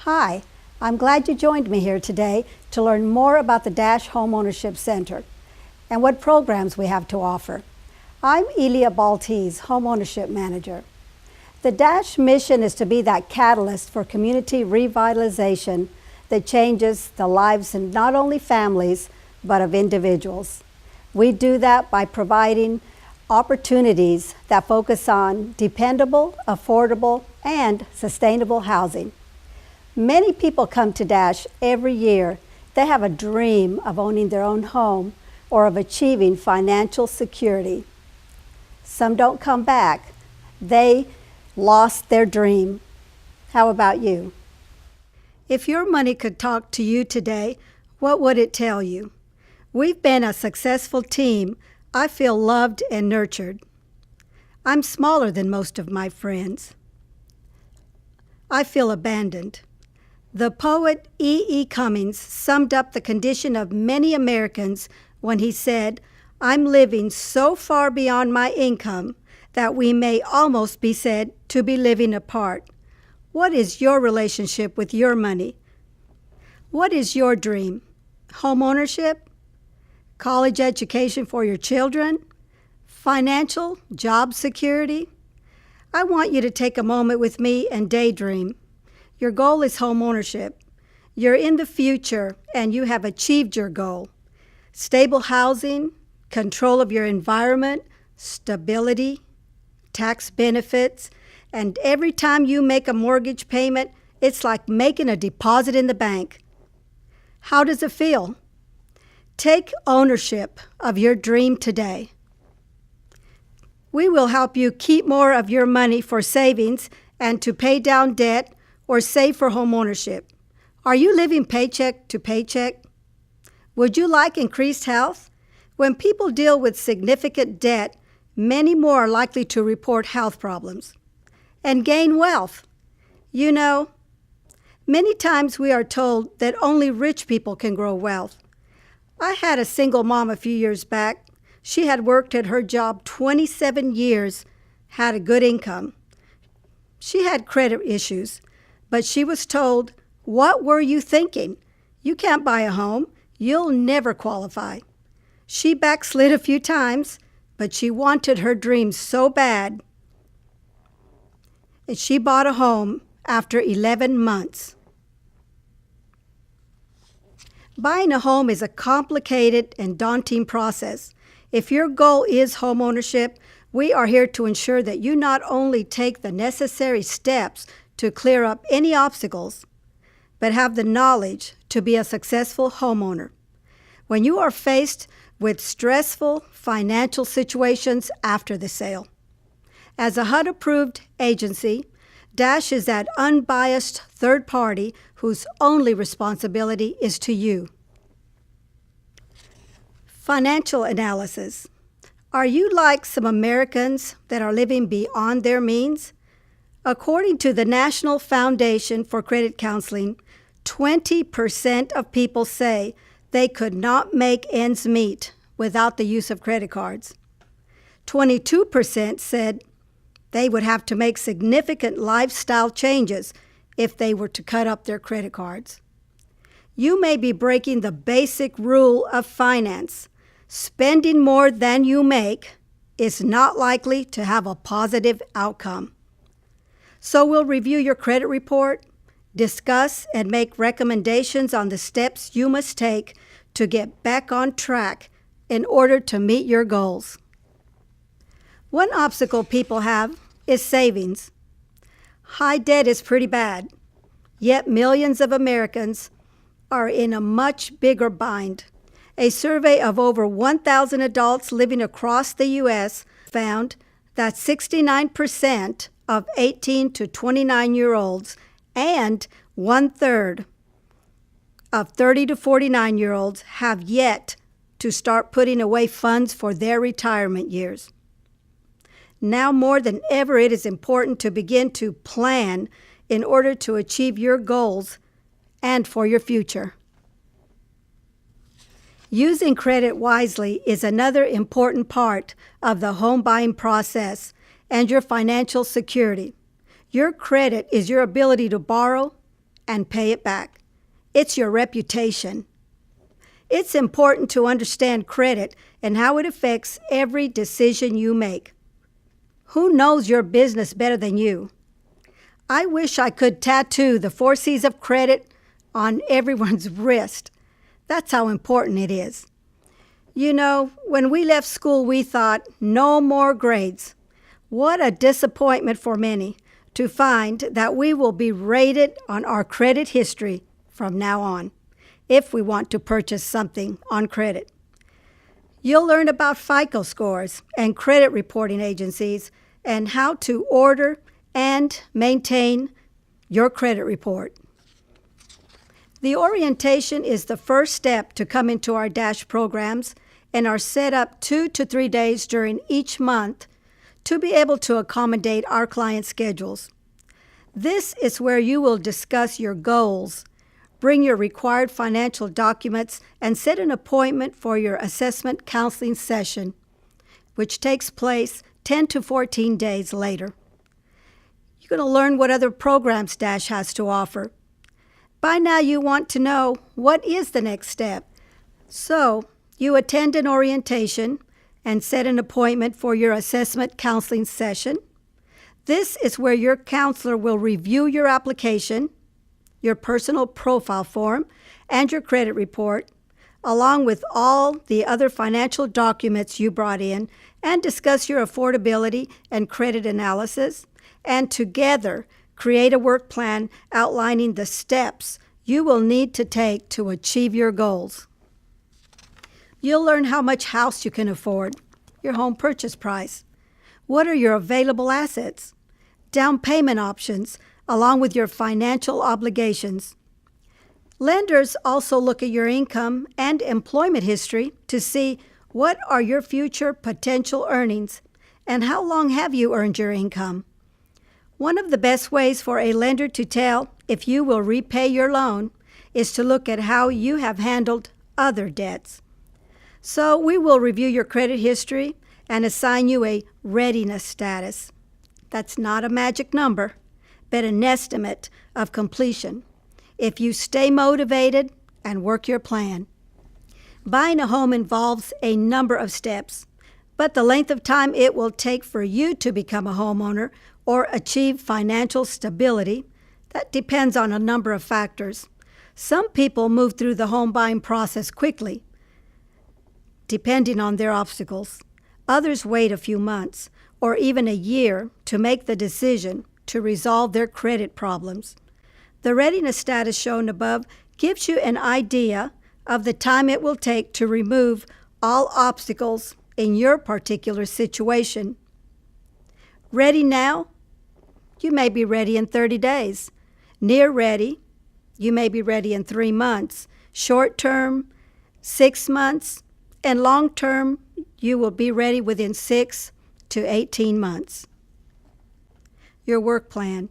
Hi, I'm glad you joined me here today to learn more about the Dash Homeownership Center and what programs we have to offer. I'm Elia Baltiz, Homeownership Manager. The Dash mission is to be that catalyst for community revitalization that changes the lives of not only families, but of individuals. We do that by providing opportunities that focus on dependable, affordable, and sustainable housing. Many people come to Dash every year. They have a dream of owning their own home or of achieving financial security. Some don't come back. They lost their dream. How about you? If your money could talk to you today, what would it tell you? We've been a successful team. I feel loved and nurtured. I'm smaller than most of my friends. I feel abandoned. The poet E.E. Cummings summed up the condition of many Americans when he said, "I'm living so far beyond my income that we may almost be said to be living apart." What is your relationship with your money? What is your dream? Home ownership? College education for your children? Financial, job security? I want you to take a moment with me and daydream. Your goal is home ownership. You're in the future and you have achieved your goal. Stable housing, control of your environment, stability, tax benefits, and every time you make a mortgage payment, it's like making a deposit in the bank. How does it feel? Take ownership of your dream today. We will help you keep more of your money for savings and to pay down debt or save for home ownership. Are you living paycheck to paycheck? Would you like increased health? When people deal with significant debt, many more are likely to report health problems. And gain wealth. You know, many times we are told that only rich people can grow wealth. I had a single mom a few years back. She had worked at her job 27 years, had a good income. She had credit issues, but she was told, "What were you thinking? You can't buy a home. You'll never qualify." She backslid a few times, but she wanted her dream so bad. And she bought a home after 11 months. Buying a home is a complicated and daunting process. If your goal is home ownership, we are here to ensure that you not only take the necessary steps to clear up any obstacles, but have the knowledge to be a successful homeowner. When you are faced with stressful financial situations after the sale. As a HUD-approved agency, Dash is that unbiased third party whose only responsibility is to you. Financial analysis. Are you like some Americans that are living beyond their means? According to the National Foundation for Credit Counseling, 20% of people say they could not make ends meet without the use of credit cards. 22% said they would have to make significant lifestyle changes if they were to cut up their credit cards. You may be breaking the basic rule of finance. Spending more than you make is not likely to have a positive outcome. So we'll review your credit report, discuss and make recommendations on the steps you must take to get back on track in order to meet your goals. One obstacle people have is savings. High debt is pretty bad, yet millions of Americans are in a much bigger bind. A survey of over 1,000 adults living across the U.S. found that 69% of 18 to 29-year-olds and 1/3 of 30 to 49-year-olds have yet to start putting away funds for their retirement years. Now more than ever, it is important to begin to plan in order to achieve your goals and for your future. Using credit wisely is another important part of the home buying process and your financial security. Your credit is your ability to borrow and pay it back. It's your reputation. It's important to understand credit and how it affects every decision you make. Who knows your business better than you? I wish I could tattoo the 4 C's of credit on everyone's wrist. That's how important it is. You know, when we left school, we thought, no more grades. What a disappointment for many to find that we will be rated on our credit history from now on, if we want to purchase something on credit. You'll learn about FICO scores and credit reporting agencies and how to order and maintain your credit report. The orientation is the first step to come into our DASH programs and are set up 2 to 3 days during each month to be able to accommodate our client schedules. This is where you will discuss your goals, bring your required financial documents, and set an appointment for your assessment counseling session, which takes place 10 to 14 days later. You're going to learn what other programs DASH has to offer. By now you want to know what is the next step. So you attend an orientation and set an appointment for your assessment counseling session. This is where your counselor will review your application, your personal profile form, and your credit report, along with all the other financial documents you brought in, and discuss your affordability and credit analysis, and together create a work plan outlining the steps you will need to take to achieve your goals. You'll learn how much house you can afford, your home purchase price, what are your available assets, down payment options, along with your financial obligations. Lenders also look at your income and employment history to see what are your future potential earnings and how long have you earned your income. One of the best ways for a lender to tell if you will repay your loan is to look at how you have handled other debts. So we will review your credit history and assign you a readiness status. That's not a magic number, but an estimate of completion if you stay motivated and work your plan. Buying a home involves a number of steps, but the length of time it will take for you to become a homeowner or achieve financial stability, that depends on a number of factors. Some people move through the home buying process quickly, depending on their obstacles. Others wait a few months or even a year to make the decision to resolve their credit problems. The readiness status shown above gives you an idea of the time it will take to remove all obstacles in your particular situation. Ready now? You may be ready in 30 days. Near ready, you may be ready in 3 months. Short term, 6 months. And long term, you will be ready within 6 to 18 months. Your work plan.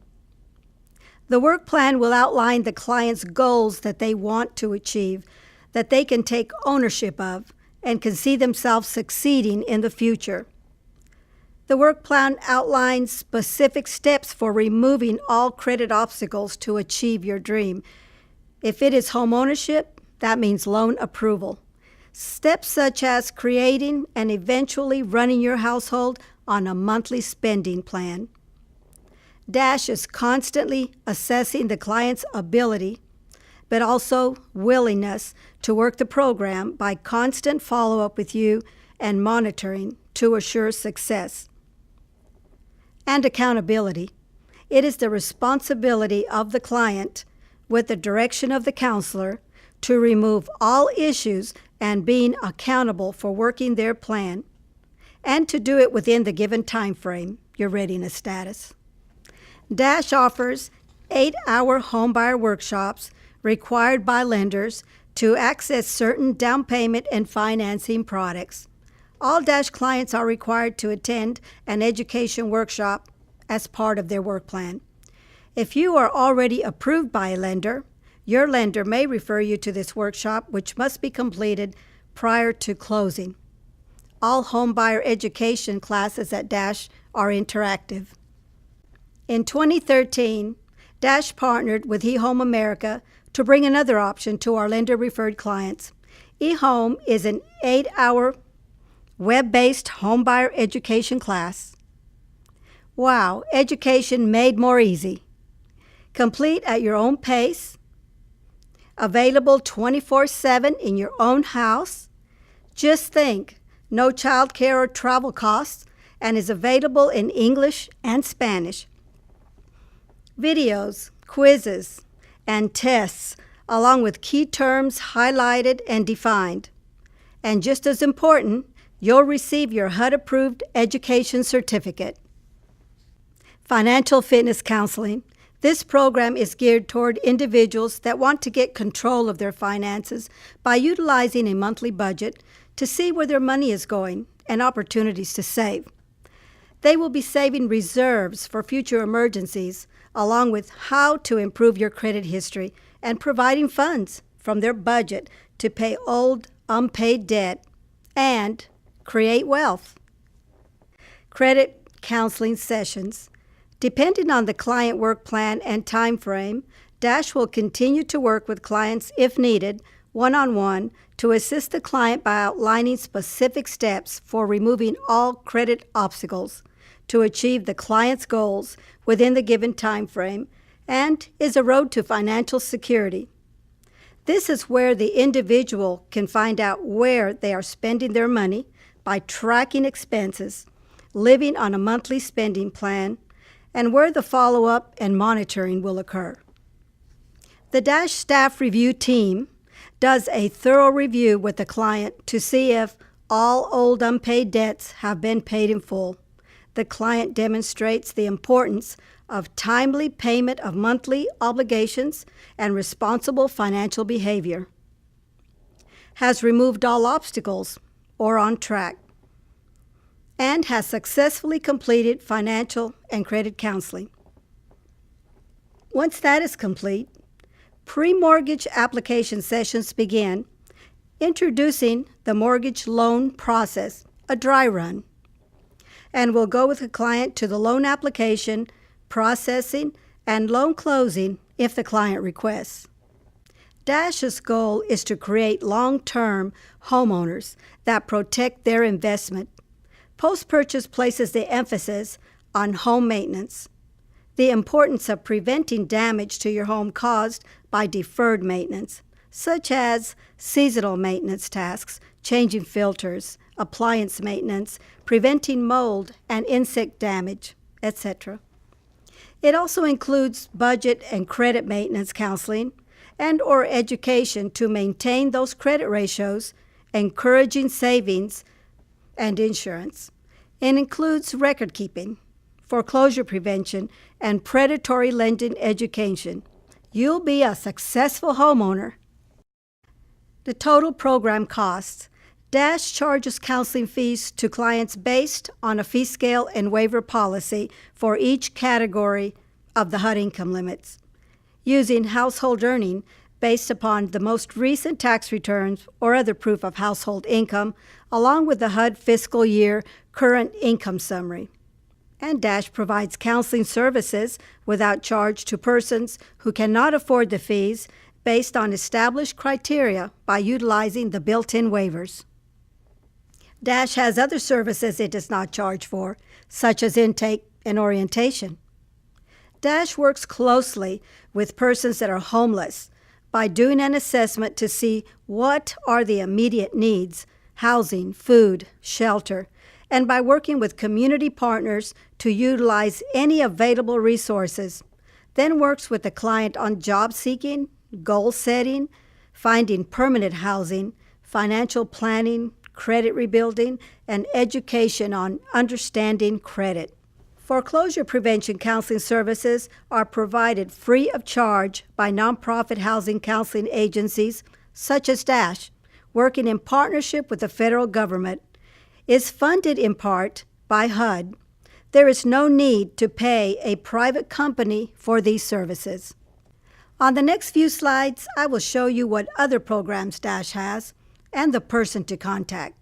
The work plan will outline the client's goals that they want to achieve, that they can take ownership of, and can see themselves succeeding in the future. The work plan outlines specific steps for removing all credit obstacles to achieve your dream. If it is home ownership, that means loan approval. Steps such as creating and eventually running your household on a monthly spending plan. DASH is constantly assessing the client's ability, but also willingness to work the program by constant follow-up with you and monitoring to assure success. And accountability. It is the responsibility of the client, with the direction of the counselor, to remove all issues and being accountable for working their plan, and to do it within the given time frame, your readiness status. DASH offers 8-hour homebuyer workshops required by lenders to access certain down payment and financing products. All DASH clients are required to attend an education workshop as part of their work plan. If you are already approved by a lender, your lender may refer you to this workshop, which must be completed prior to closing. All homebuyer education classes at DASH are interactive. In 2013, Dash partnered with eHome America to bring another option to our lender-referred clients. eHome is an 8-hour web-based homebuyer education class. Wow, education made more easy. Complete at your own pace, available 24/7 in your own house. Just think, no child care or travel costs, and is available in English and Spanish. Videos, quizzes, and tests, along with key terms highlighted and defined. And just as important, you'll receive your HUD-approved education certificate. Financial Fitness Counseling. This program is geared toward individuals that want to get control of their finances by utilizing a monthly budget to see where their money is going and opportunities to save. They will be saving reserves for future emergencies, along with how to improve your credit history and providing funds from their budget to pay old, unpaid debt and create wealth. Credit counseling sessions. Depending on the client work plan and time frame, Dash will continue to work with clients if needed, one-on-one, to assist the client by outlining specific steps for removing all credit obstacles to achieve the client's goals within the given time frame, and is a road to financial security. This is where the individual can find out where they are spending their money by tracking expenses, living on a monthly spending plan, and where the follow-up and monitoring will occur. The Dash Staff Review Team does a thorough review with the client to see if all old unpaid debts have been paid in full. The client demonstrates the importance of timely payment of monthly obligations and responsible financial behavior. Has removed all obstacles or on track, and has successfully completed financial and credit counseling. Once that is complete, pre-mortgage application sessions begin, introducing the mortgage loan process, a dry run, and will go with the client to the loan application, processing, and loan closing if the client requests. Dash's goal is to create long-term homeowners that protect their investment. Post-purchase places the emphasis on home maintenance, the importance of preventing damage to your home caused by deferred maintenance, such as seasonal maintenance tasks, changing filters, appliance maintenance, preventing mold and insect damage, etc. It also includes budget and credit maintenance counseling and/or education to maintain those credit ratios, encouraging savings and insurance. It includes record keeping, foreclosure prevention, and predatory lending education. You'll be a successful homeowner. The total program costs. Dash charges counseling fees to clients based on a fee scale and waiver policy for each category of the HUD income limits, using household earning based upon the most recent tax returns or other proof of household income, along with the HUD fiscal year current income summary. And Dash provides counseling services without charge to persons who cannot afford the fees based on established criteria by utilizing the built-in waivers. Dash has other services it does not charge for, such as intake and orientation. Dash works closely with persons that are homeless by doing an assessment to see what are the immediate needs, housing, food, shelter, and by working with community partners to utilize any available resources, then works with the client on job seeking, goal setting, finding permanent housing, financial planning, credit rebuilding, and education on understanding credit. Foreclosure prevention counseling services are provided free of charge by nonprofit housing counseling agencies such as Dash, working in partnership with the federal government, is funded in part by HUD. There is no need to pay a private company for these services. On the next few slides, I will show you what other programs Dash has and the person to contact.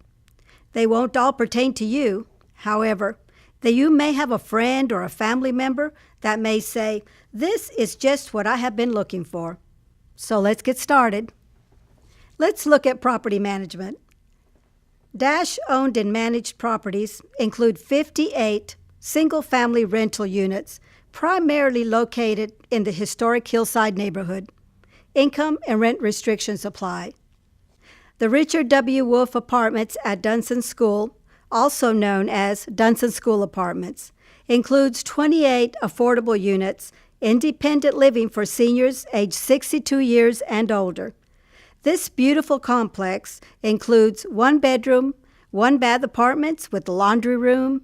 They won't all pertain to you. However, that you may have a friend or a family member that may say, "This is just what I have been looking for." So let's get started. Let's look at property management. Dash owned and managed properties include 58 single-family rental units, primarily located in the historic Hillside neighborhood. Income and rent restrictions apply. The Richard W. Wolf Apartments at Dunson School, also known as Dunson School Apartments, includes 28 affordable units, independent living for seniors aged 62 years and older. This beautiful complex includes one-bedroom, one-bath apartments with laundry room,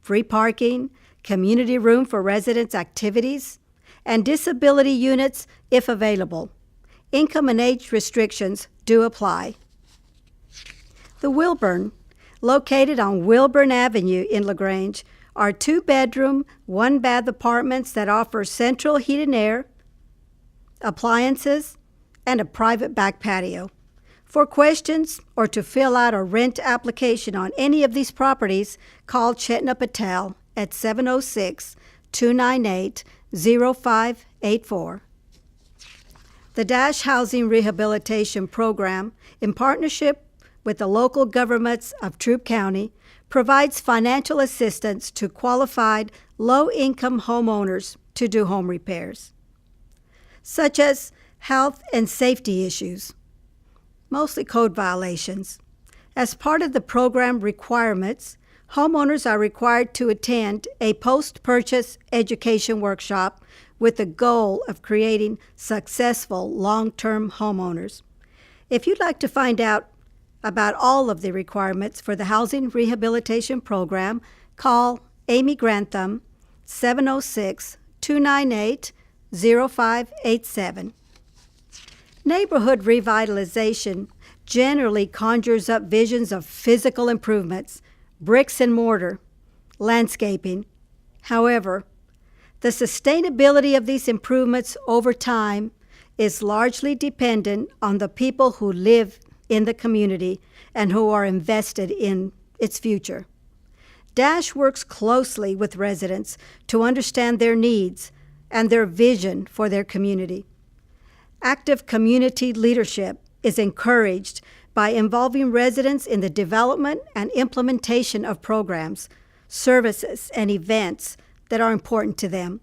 free parking, community room for residents' activities, and disability units if available. Income and age restrictions do apply. The Wilburn, located on Wilburn Avenue in LaGrange, are two-bedroom, one-bath apartments that offer central heat and air, appliances, and a private back patio. For questions or to fill out a rent application on any of these properties, call Chetna Patel at 706-298-0584. The Dash Housing Rehabilitation Program, in partnership with the local governments of Troup County, provides financial assistance to qualified low-income homeowners to do home repairs, such as health and safety issues, mostly code violations. As part of the program requirements, homeowners are required to attend a post-purchase education workshop with the goal of creating successful long-term homeowners. If you'd like to find out about all of the requirements for the Housing Rehabilitation Program, call Amy Grantham, 706-298-0587. Neighborhood revitalization generally conjures up visions of physical improvements, bricks and mortar, landscaping. However, the sustainability of these improvements over time is largely dependent on the people who live in the community and who are invested in its future. Dash works closely with residents to understand their needs and their vision for their community. Active community leadership is encouraged by involving residents in the development and implementation of programs, services, and events that are important to them.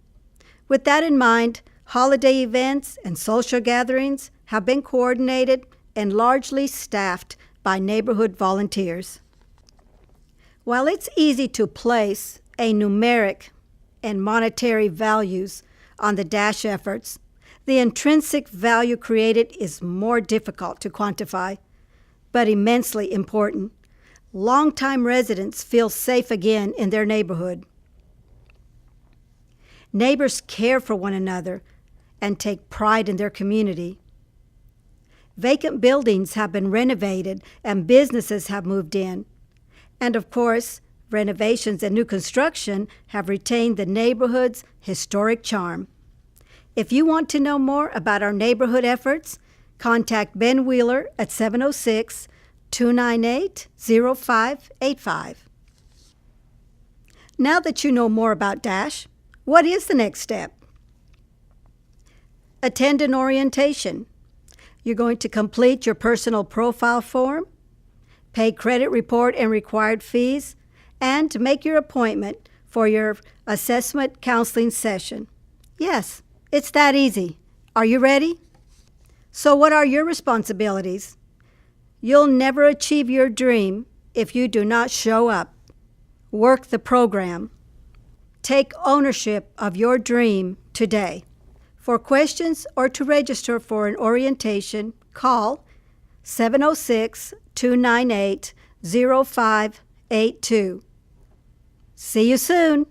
With that in mind, holiday events and social gatherings have been coordinated and largely staffed by neighborhood volunteers. While it's easy to place a numeric and monetary values on the Dash efforts, the intrinsic value created is more difficult to quantify, but immensely important. Longtime residents feel safe again in their neighborhood. Neighbors care for one another and take pride in their community. Vacant buildings have been renovated and businesses have moved in. And of course, renovations and new construction have retained the neighborhood's historic charm. If you want to know more about our neighborhood efforts, contact Ben Wheeler at 706-298-0585. Now that you know more about Dash, what is the next step? Attend an orientation. You're going to complete your personal profile form, pay credit report and required fees, and make your appointment for your assessment counseling session. Yes, it's that easy. Are you ready? So what are your responsibilities? You'll never achieve your dream if you do not show up. Work the program. Take ownership of your dream today. For questions or to register for an orientation, call 706-298-0582. See you soon.